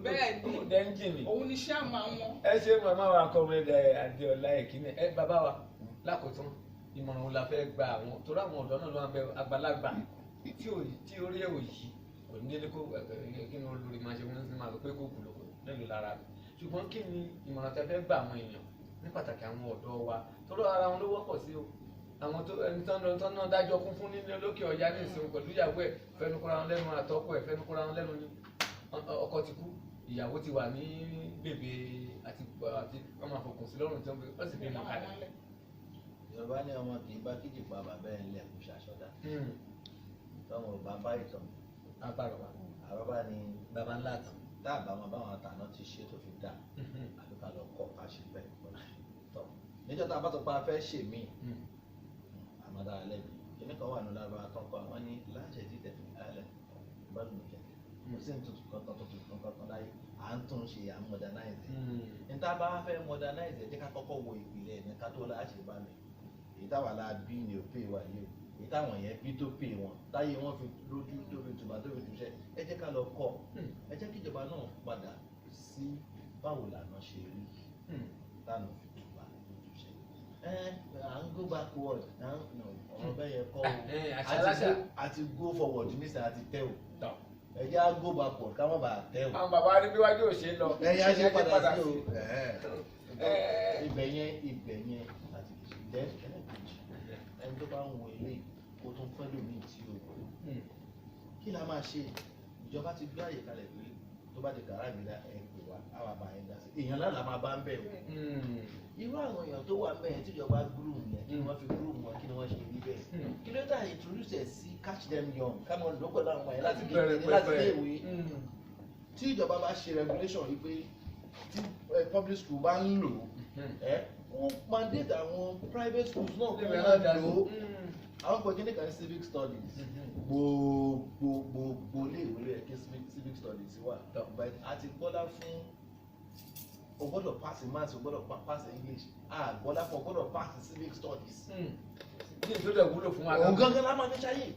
bẹ́ẹ̀ ni òun ni ṣáàmà wọn. ẹ ṣe màmá wa Comrade Adéọlá Èkínní ẹ bàbá wa lákòótán ìmọ̀ràn wo la fẹ́ gba àwọn torí àwọn ọ̀dọ́ náà ló máa ń bẹ àgbàlagbà tí orí ẹ̀ ò yí kò ní délé kó kí ni olórí máa ṣe wọ́n ní máa lọ pé kó kù lóko nílùú lára rẹ̀ ṣùgbọ́n kí ni ìmọ̀ràn tẹ́ fẹ́ gba àwọn èèyàn ní pàtàkì àwọn ọ̀dọ́ wa torí ara wọn ló wọ́pọ̀ sí o àwọn tó ẹni tán náà dájọ́ kún fún nílé lókè ọ̀yá ní ìsìn pẹ̀lú ìyàwó ẹ̀ fẹnukura wọn lẹ́nu àtọ́kọ ẹ̀ fẹnukura wọn lẹ́nu ni ọkọ ti kú ìyàwó ti wà ní bèbè àti ọmọ àfọkùn sí lọ́rùn tí wọ́n sì bí mọ́ kalẹ̀. Yorùbá ní ọmọ kì í bá kíjì pa bàbá ẹ̀ ńlẹ̀ kó ṣàṣọdá tọmọ ò bá bá ìtàn àbárọ̀bá àrọ́bá ni bàbá ńlá tán tá a bá wọn báwọn àtàná ti ṣe tó fi dà àbí ká lọ kọ́ ká ṣe bẹ́ẹ̀ tọ́ níjọ́ tá a bá tó pa fẹ́ ṣe mí àmọ́ dára lẹ́bi kíní kan wà ní lára àtọ́kọ́ àwọn ní láṣẹ tí tẹ̀ fi alẹ́ bọ́ọ̀lù nìkẹ́ kò sí tuntun kankan láyé à ń tún ṣe à ń modernize níta bá fẹ́ modernize jẹ́ ká kọ́kọ́ wo ìpìlẹ̀ ní ká tó láṣẹ bá mi èyí táwa la bí ni ò pè wá yìí o èyí táwọn yẹn bí tó pè wọn táyé wọn fi lójú tó fi tùmọ̀ tó fi túṣẹ́ ẹ jẹ́ ká lọ kọ́ ẹ jẹ́ kí ìjọba náà padà sí báwo làná ṣe rí lánàá fi tùmọ̀ tó túṣẹ́ à ń go backward ọ̀rọ̀ bẹ́ẹ̀ yẹ kọ́ o àti go forward nísìnyí àti tẹ́ o ẹ jẹ́ á go backward ká má bàa tẹ́ o. àwọn bàbá rí bí wájú ò ṣe lọ ẹ yá ṣe padà sí o ibẹ̀ yẹn àti ìṣẹ̀lẹ̀ ẹlẹ́kejì ẹni tó bá ń wo ilé kó tún fẹ́ lómi tí o kò kí la máa ṣe ìjọba ti gbé àyè kalẹ̀ pé tó bá di kàrá mi dá ẹ pè wá àwọn àbá yẹn dá sí èèyàn náà la máa bá ń bẹ̀ o irú àwọn èèyàn tó wà bẹ́ẹ̀ tíjọba gúrùm yẹn kí ni wọ́n fi gúrùm wọn kí ni wọ́n ṣe rí bẹ́ẹ̀ kí ló dà introduce ẹ̀ sí catch them young káwọn lọ́pọ̀ láwọn ẹ̀ láti kékeré láti lé ìwé tí ìjọba bá ṣe regulation yìí pé tí public school bá ń lò wọ́n mandate àwọn private schools náà kó wọ́n lò ó àwọn pẹ̀lú ní kan civic studies gbogbo ilé ìwé rẹ̀ kí civic studies wà but àti gbọ́dá fún o gbọ́dọ̀ pass maths o gbọ́dọ̀ pass English gbọ́dá fún o gbọ́dọ̀ pass civic studies. ní ìtòdè wúlò fún wa. òun gangan la máa ní ṣáyé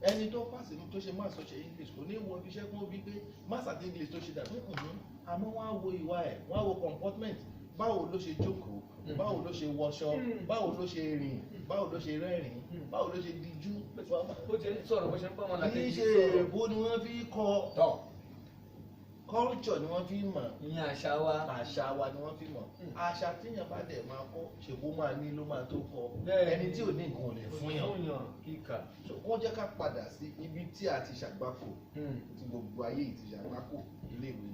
ẹni tó pass tó ṣe maths tó ṣe English kò ní wo iṣẹ́ kó bí pé maths àti English tó ṣe dà àmọ́ wọ́n á wo ìwà ẹ̀ wọ́n á wo comportment báwo ló ṣe jókòó báwo ló ṣe wọṣọ báwo ló ṣe rìn báwo ló ṣe rẹ́rìn báwo ló ṣe díjú. bó ṣe ń sọ̀rọ̀ bó ṣe ń pọ̀ wọn láti kì í ṣe èèbó ni wọ́n fi kọ́ culture ni wọ́n fi mọ̀ ìyẹn àṣà wa. àṣà wa ni wọ́n fi mọ̀ àṣà tíyàn bá dẹ̀ máa kọ́ ṣèbó máa ní ló máa tó kọ́ Bẹ́ẹ̀ ẹni tí ò ní nǹkan ò lè fún yàn fúnyàn kíkà. so wọ́n jẹ́ ká padà sí ibi tí a ti ṣàgbákò tí gbogbo ayé yìí ti ṣàgbákò iléèwé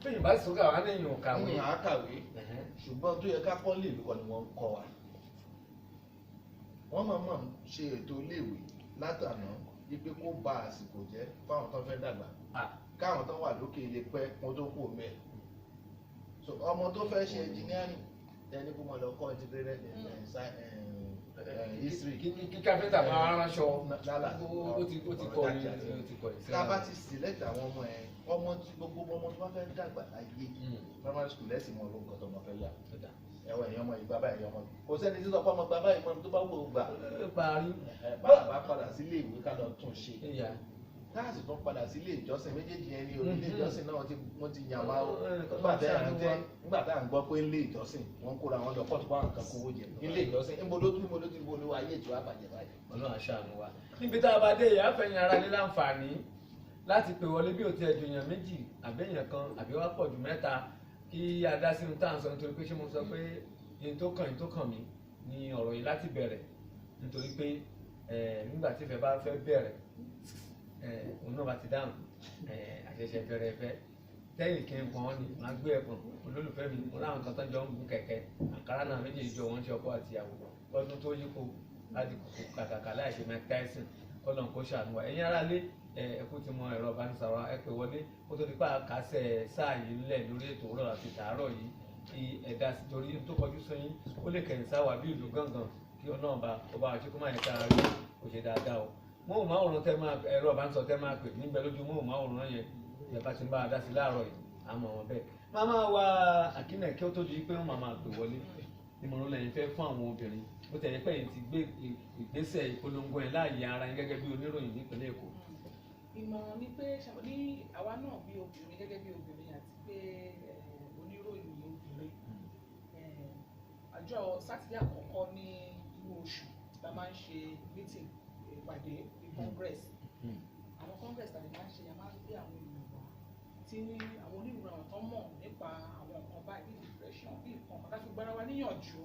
bẹ́ẹ̀ bá sọ káwa lẹ́yìn òkàwé. àákàwé ṣùgbọ́n tó yẹ ká kọ́ léèwé kọ́ ni wọ́n ń kọ́ wa wọ́n máa máa ṣe ètò iléèwé látàná wípé kó ba àsìkò jẹ́ fáwọn tó fẹ́ dàgbà káwọn tó wà lókè ilé pẹ́ wọn tó kú omi ẹ̀ so ọmọ tó fẹ́ ṣe engineering ẹni kó máa lọ kọ́ integrated history kí káfíńtà máa ránṣọ lálà ó ti kọ ní tá a bá ti select àwọn ọmọ ẹ ọmọ tí gbogbo ọmọ tó bá fẹ́ dàgbà láyé primary school lẹ́sìn mọ́ ló ń kọ́ tó ọmọ fẹ́ yà ẹwọ ẹ̀yàn ọmọ ìgbà báyìí ọmọ kò sẹ́ni tí sọ pé ọmọ gbà báyìí mọ́ tó bá wò ó gbà parí bá padà sílé ìwé ká lọ tún ṣe káàsì tó padà sílé ìjọsìn méjèèjì yẹn ní orílẹ̀ ìjọsìn náà wọ́n ti yàn wá nígbà tá à ń gbọ́ pé ilé ìjọsìn wọ́n kóra wọn lọ pọ́ọ̀tù báwọn kan kówó jẹ ilé ìjọsìn níbo ayé ètò àbàjẹ́ báyìí. ọlọ́run aṣáánu wa níbi tá a bá dé ìyá fẹ̀yìn ara ní láǹfààní láti pè wọlé bí o ti ẹ̀jọ̀ èèyàn méjì àbẹ́yàn kan àbí wá pọ̀ jù mẹ́ta kí a dá sínú tá à ń sọ nítorí pé ṣé mo sọ pé yẹn tó kàn mí ni ọ̀rọ̀ yìí láti bẹ̀rẹ̀ nítorí pé nígbà tí ìfẹ́ bá fẹ́ bẹ̀rẹ̀ òun náà bá ti dáhùn àṣẹ̀ṣẹ̀ bẹ̀rẹ̀ ẹ̀fẹ́ lẹ́yìn kí n pọ̀n ni màá gbé ẹ̀pọ̀n olólùfẹ́ mi mo láwọn kan tó jọ ń gun kẹ̀kẹ́ àǹkárá náà méjèèjì jọ wọ́n ṣe ọkọ àti ìyàwó lọ́dún tó yípo láti kàkàkà láìṣe Mike Tyson kọ́lọ́n kó ṣàánú wa ẹ̀yin ará lé ẹ̀kú ti mọ ẹ̀rọ ìbánisọ̀rọ̀ ẹ pè wọlé kó tó di pa àkàṣẹ sáà yìí ńlẹ̀ lórí ètò òwúrọ̀ àti tàárọ̀ yìí kí ẹ̀dá sí torí tó kọjú sẹ́yìn ó lè kẹ̀yìn sáwà bí ìlú gángan kí ọlọ́run bá ọba àti kó má yẹ kára rí kò ṣe dáadáa o móhùnmáwòrán tẹ máa ẹ̀rọ ìbánisọ̀rọ̀ tẹ máa pè níbẹ̀ lójú móhùnmáwòrán yẹn ìjọba ti ń bá a dá sí láàárọ̀ yìí àmọ́ wọn bẹ́ẹ̀ máma wa àkínà kí ó tó di pé wọ́n máa pè wọlé ìmọ̀ràn lẹ́yìn fẹ́ fún àwọn obìnrin ó tẹ̀lé pé yìí ti gbé ìgbésẹ̀ ìpolongo ẹ̀ láàyè ara yín gẹ́gẹ́ bí oníròyìn nípínlẹ̀ Èkó. ìmọ̀ràn ni pé ní àwa náà bí obìnrin gẹ́gẹ́ bí obìnrin àti pé oníròyìn obìnrin àjọ sátidé àkọ́kọ́ ní inú oṣù la máa ń ṣe meeting ìpàdé congress àwọn congress tàbí máa ń ṣe a máa ń gbé àwọn ènìyàn wá tí àwọn onírúurú àwọn tó mọ̀ nípa àwọn nǹkan báyìí bí depression bí nǹkan kan káfí gbára wa níyànjú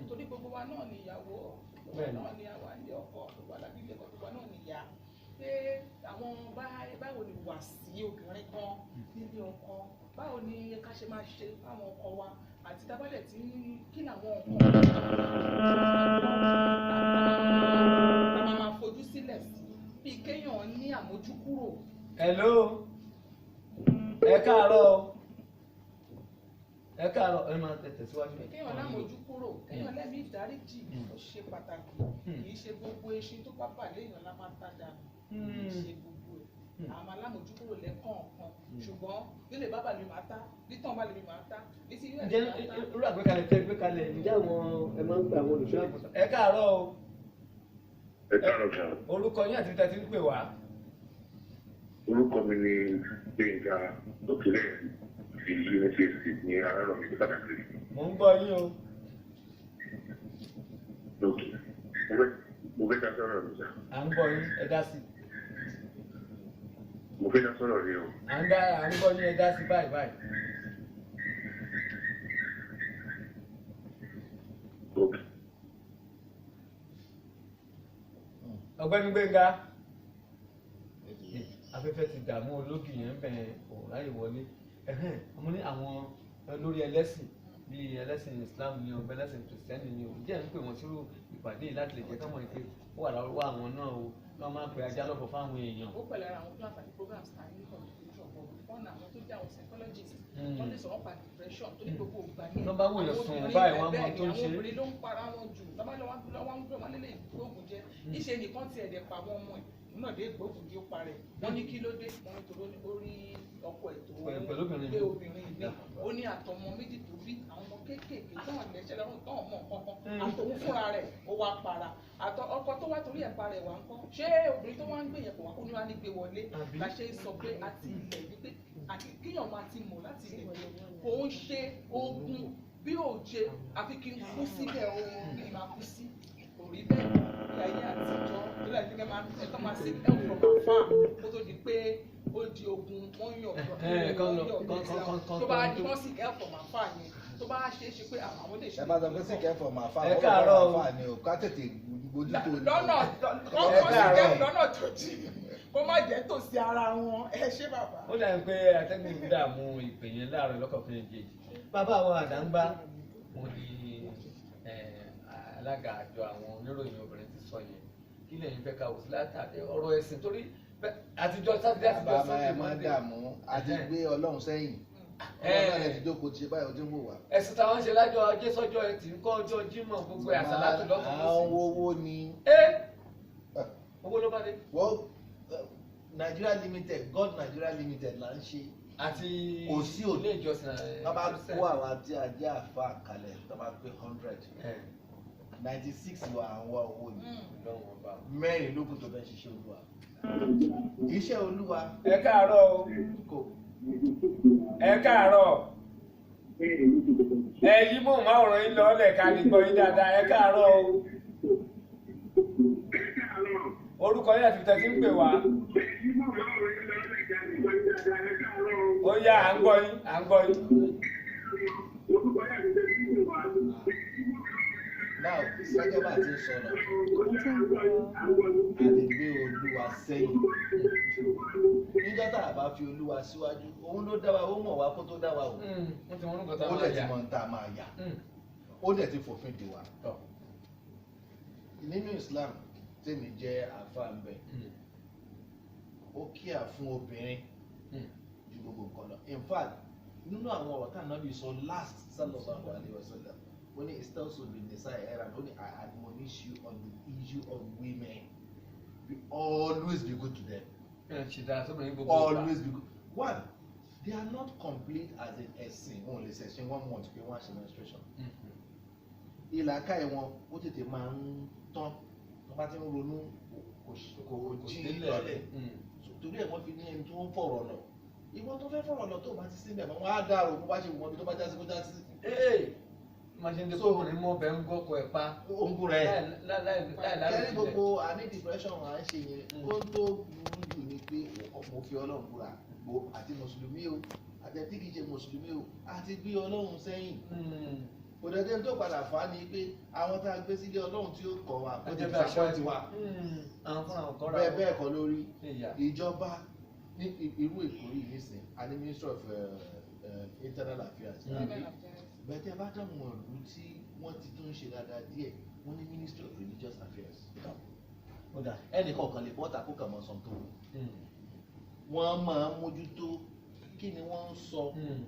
torí gbogbo wa náà ni ìyàwó gbogbo wa náà ni àwa ní ọkọ gbogbo alábí ilé-ẹ̀kọ́ gbogbo wa náà ni ìyá pé àwọn báwo ni wà sí obìnrin kan nílé ọkọ báwo ni ká ṣe máa ṣe fáwọn ọkọ wa àti tábàlẹ̀ tí kí làwọn nǹkan a máa fojú sílẹ̀ sí bí kéèyàn ní àmójúkúrò. hello ẹ káàárọ̀ ẹ máa tẹ̀síwájú. kéèyàn lámójúkúrò kéèyàn lẹ́mí ìdáríjì ó ṣe pàtàkì kì í ṣe gbogbo eṣin tó pápá léèyàn lá máa tájà kì í ṣe gbogbo ẹ̀ àmọ́ alámójúkúrò lẹ́kọ̀ọ̀kan ṣùgbọ́n lílé bábà lè máa tá lítàn bá lè máa tá létí ilé ẹ̀ lè máa tá. irú àgbékalẹ̀ tẹ́ gbé kalẹ̀ ǹjẹ́ àwọn ẹ máa ń gbé àwọn olùṣọ́ àgùntàn. ẹ káàárọ̀ o. ẹ káàárọ̀ sà. orúkọ yín àti tẹ́tí ń pè wá. orúkọ mi ni Gbénga Òkèlè ti UNSC ní arárọ̀ mi nígbà kan. mo ń gbọ́ yín o. lókè mo fẹ́ dá sọ̀rọ̀ mi sà. à ń gbọ́ yín ẹ dá sí. mo fẹ́ dá sọ̀rọ̀ mi o. à ń gbọ́ yín ẹ dá sí báyìí báyìí. lókè. ọ̀gbẹ́ni Gbénga afẹ́fẹ́ ti dààmú ológì yẹn bẹ́ẹ̀ òun láyè wọlé mo ní àwọn lórí ẹlẹ́sìn bíi ẹlẹ́sìn Islam ni ọgbẹ́ ẹlẹ́sìn Kìrìsìtẹ́nì ni o jẹ́ ń pè wọ́n sírò ìpàdé yìí láti lè jẹ́ káwọn ìpè ó wà lọ́wọ́ àwọn náà o kí wọ́n máa pe ajá lọ́pọ̀ fáwọn èèyàn. ó pẹ̀lú ara àwọn plans àti programs ta ní contribution for fún àwọn tó jẹ́ àwọn psychologists wọ́n lè sọ̀rọ̀ pa depression tó ní gbogbo ìgbà ní. tó bá wòye sùn báyìí wọ́n mọ tó ń ṣe. àwọn obìnrin ló ń para wọn jù lọ́wọ́ ń gbé wọn lélẹ̀ ìgbóògùn jẹ́ ìṣe nìkan ti ẹ̀dẹ̀ pa wọn mọ́ ẹ̀ náà dé ìgbóògùn yóò parẹ́ wọ́n ní kí ló dé wọ́n ní torí ó rí ọkọ ẹ̀ tó gbé obìnrin mi ó ní àtọmọ méjì tó bí àwọn ọmọ kéékèèké táwọn ìlẹ́sẹ̀ lọ́rùn táwọn mọ̀ kankan àtòun fúnra rẹ̀ ó wá para àtọ ọkọ tó wá torí ẹ̀ para ẹ̀ wá ń kọ́ ṣé obìnrin tó wá ń gbé yẹn kò wá kó ní wá ní gbé wọlé la ṣe sọ pé àti ilẹ̀ wípé àti kíyàn máa ti mọ̀ láti ilẹ̀ kò ń ṣe ogun bí òjé àfi kí n kú síbẹ̀ ohun ní máa kú sí kò rí bẹ́ẹ̀ láyé àtijọ́ tó láì fi máa ẹ̀tọ́ máa seek help from our farm kó tó di pé ó di ogun wọ́n yàn kan tó bá ní wọ́n sì kẹ́fọ̀ máa fà yẹn tó bá ṣe é ṣe pé àwọn lè ṣe. ẹ bá sọ pé sì kẹfọ máa fa Ẹ àwọn káàárọ̀ ọmọ àfa ni o ká tètè bójú tó ní. lọ́nà tó jì kó má jẹ́ tòsí ara wọn ẹ ṣé bàbá. ó dàbí pé atẹ́gùn ń dààmú ìpè yẹn láàárọ̀ lọ́kọ̀ọ̀kan èjèèjì. bàbá àwọn Àdàńgbá wọn ni alága àjọ àwọn oníròyìn obìnrin ti sọ yẹn kí lẹ́yìn fẹ́ ká wò sí látàdé ọ̀rọ̀ ẹ̀sìn torí àtijọ́ sátidé àtijọ́ bàbá sọ́ọ̀dì ẹ máa ń dààmú àti gbé Ọlọ́run sẹ́yìn Ẹ. Ọlọ́run ẹ ti jókòó ti ṣe báyìí ó ti ń wò wá. ẹ̀sìn táwọn ń ṣe lájọ ajé sọ́jọ́ ẹtì ń kọ́ ọjọ́ Jímọ̀ gbogbo ẹ̀ àsálátù lọ́tún àwọn owó ni owó ló bá dé. wọ́n Nigeria limited God Nigeria limited là ń ṣe. àti Kò sí òní. ilé ìjọsìn wọ́n bá kó àwọn àti ajé àfa kalẹ̀ tó bá pé 100 96 wa àwọn owó ni lọ́wọ́ bá. mẹ́rin lókùn tó fẹ́ ṣiṣẹ́ olúwa. iṣẹ́ olúwa ẹ káàárọ̀ o kò ẹ káàárọ̀ ẹ yí mò ń máwòrán yín lọ́ọ́lẹ̀ ká lè gbọ́ yín dáadáa ẹ káàárọ̀ o orúkọ yín àti ìtẹ́ tí ń pè wá ó yá à ń gbọ́ yín à ń gbọ́ yín. náà gẹ́gẹ́ bá ti ń sọ lọ àti gbé olúwa sẹ́yìn nígbà tá a bá fi olúwa síwájú òun ló dá wa ó mọ̀ wá kó tó dá wa o wọ́n ti mọ orúkọ tá a ó máa dẹ̀ ti yà. mọ̀ ní tá a máa yà ó dẹ̀ ti fòfin dè wá. nínú Islam tèmi jẹ́ àfa ń bẹ ó kíà fún obìnrin ju gbogbo nǹkan lọ in fact nínú àwọn ọ̀rọ̀ tá a nábì sọ last sallallahu alaihi wasallam ó ní istausu bin nisa'i khairan ó ní I admonish you on the issue of women be always be good to them ṣe dáa sóbìnrin gbogbo ọgbà. always be good one they are not complete as in ẹ̀sìn wọn ò lè ṣẹ̀ṣin 1 month pé wọ́n á ṣe menstruation ìlàkàyè wọn ó tètè máa ń tán tó bá ti ń ronú kò jí lọlẹ̀ torí ẹ̀ wọ́n fi ní ẹni tó ń fọ̀rọ̀ lọ ìwọ tó fẹ́ fọ̀rọ̀ lọ tó bá ti síbẹ̀ mọ́ wọn á dàrú bó bá ṣe wọ́n bí tó bá já sí kó já sí. máa ṣe ń dẹ́kun obìnrin mọ́ bẹ́ẹ̀ ń gbọ́kọ̀ ẹ̀ pa. òǹkù rẹ̀ láì kẹ́rí gbogbo àní depression à ń ṣe yẹn ó tó burú jù ní pé mo fi Ọlọ́run búra gbo àti mùsùlùmí o àti ẹtí kìí ṣe mùsùlùmí o àti gbé Ọlọ́run sẹ́yìn òdẹ̀dẹ̀ tó padà fà á ni pé àwọn tá a gbé sílé Ọlọ́run tí ó kọ̀ wá kó ti disappoint wa àwọn fúnra wọn kọ́ra bẹ́ẹ̀ bẹ́ẹ̀ kọ́ lórí ìjọba ní irú Èkó yìí nísìn a ní Ministry of Internal Affairs bẹ́ẹ̀ tí a bá dáhùn ọ̀lú tí wọ́n ti tún ṣe dáadáa díẹ̀ wọ́n ní Ministry of Religious Affairs ẹnì kọ̀ọ̀kan lè bọ́ta kó kà mọ́ sọ tó wọ́n máa ń mójútó kí ni wọ́n ń sọ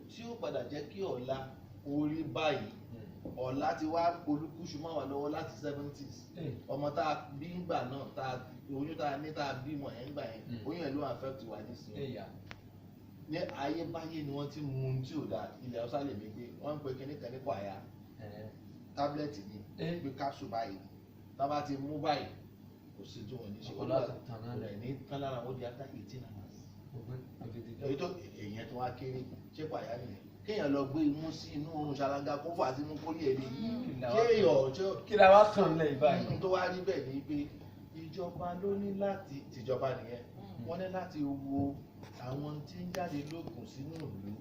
tí ó padà jẹ́ kí ọ̀la orí báyìí ọ̀la ti wá olúkúṣu máa wà lọ́wọ́ láti 70s ọmọ tá a bí ńgbà náà oyún tá a ní tá a bímọ ẹ̀ ńgbà yẹn oyún ẹ̀ ló affect wa nísìnyí ní ayébáyé ni wọ́n ti mú un tí ò dáa ilẹ̀ Haúsá lè mí gbé wọ́n ń pe kíní kan ní kwaya tábìlẹ̀tì ni gbé capsule báyìí tá a bá ti mú báyìí kò sí tí wọ́n ní ṣe rẹ̀ ní tán lára ó di after 18 hours èyí tó èèyàn tó wá kéré ṣé kwaya nìyẹn kéèyàn lọ gbé imú sí inú oorun ṣàlàngà kó fà sínú kórì ẹni kéèyàn kí la wá kàn lẹ ìbáyìí tó wá rí bẹ́ẹ̀ ni pé ìjọba ló ní láti tìjọba nìyẹn wọ́n ní láti wo àwọn tí ń jáde lóògùn sínú ìlú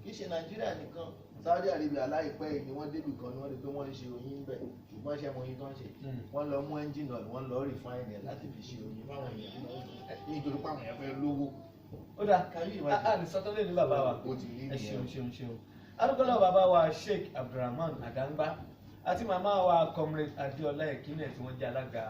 kì í ṣe Nàìjíríà nìkan Saudi Arabia láìpẹ́ yìí ni wọ́n débì kan ni wọ́n rí pé wọ́n ń ṣe oyin bẹ̀ ṣùgbọ́n ṣe oyin tó ń ṣe wọ́n lọ mú ẹ́ńjìnì ọ̀nì wọ́n lọ refine ẹ̀ láti fi ṣe oyin fáwọn èèyàn nítorí pé àwọn èèyàn fẹ́ lówó. ó dà àdìsọ́tọ́ lè ní bàbá wa ẹ ṣeun alùpùpù bàbá wa Sheikh Abdulrahman Àdàńgbá àti màmá wa Comrade Adéọlá Ẹ̀kínẹ̀ tí wọ́n jẹ́ alága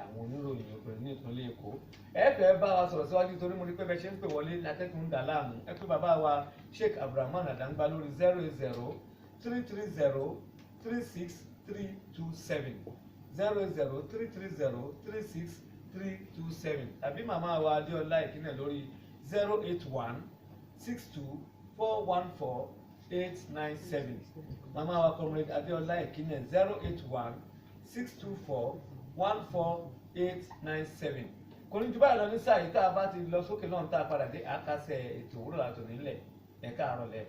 àwọn oníròyìn obìnrin ní ìpínlẹ̀ Èkó ẹ fẹ́ bá wa sọ̀rọ̀ síwájú torí mo rí pé bẹ́ẹ̀ ṣe ń pè wọlé látẹ́kùn ń dà láàmú ẹ pé bàbá wa Sheikh Abdulrahman Àdàńgbá lórí 080-330-36327 080-330-36327 tàbí màmá wa Adéọlá Ẹ̀kínẹ̀ lórí 081-62-414-897 màmá wa Comrade Adéọlá Ẹ̀kínẹ̀ 081-62-414-897 kò ní jù báyìí lọ ní sáà yìí tá a bá ti lọ sókè náà tá a padà dé àkàsẹ̀ ètò òwúrọ̀ àtònílẹ̀ ẹ̀ka àrọ̀lẹ̀.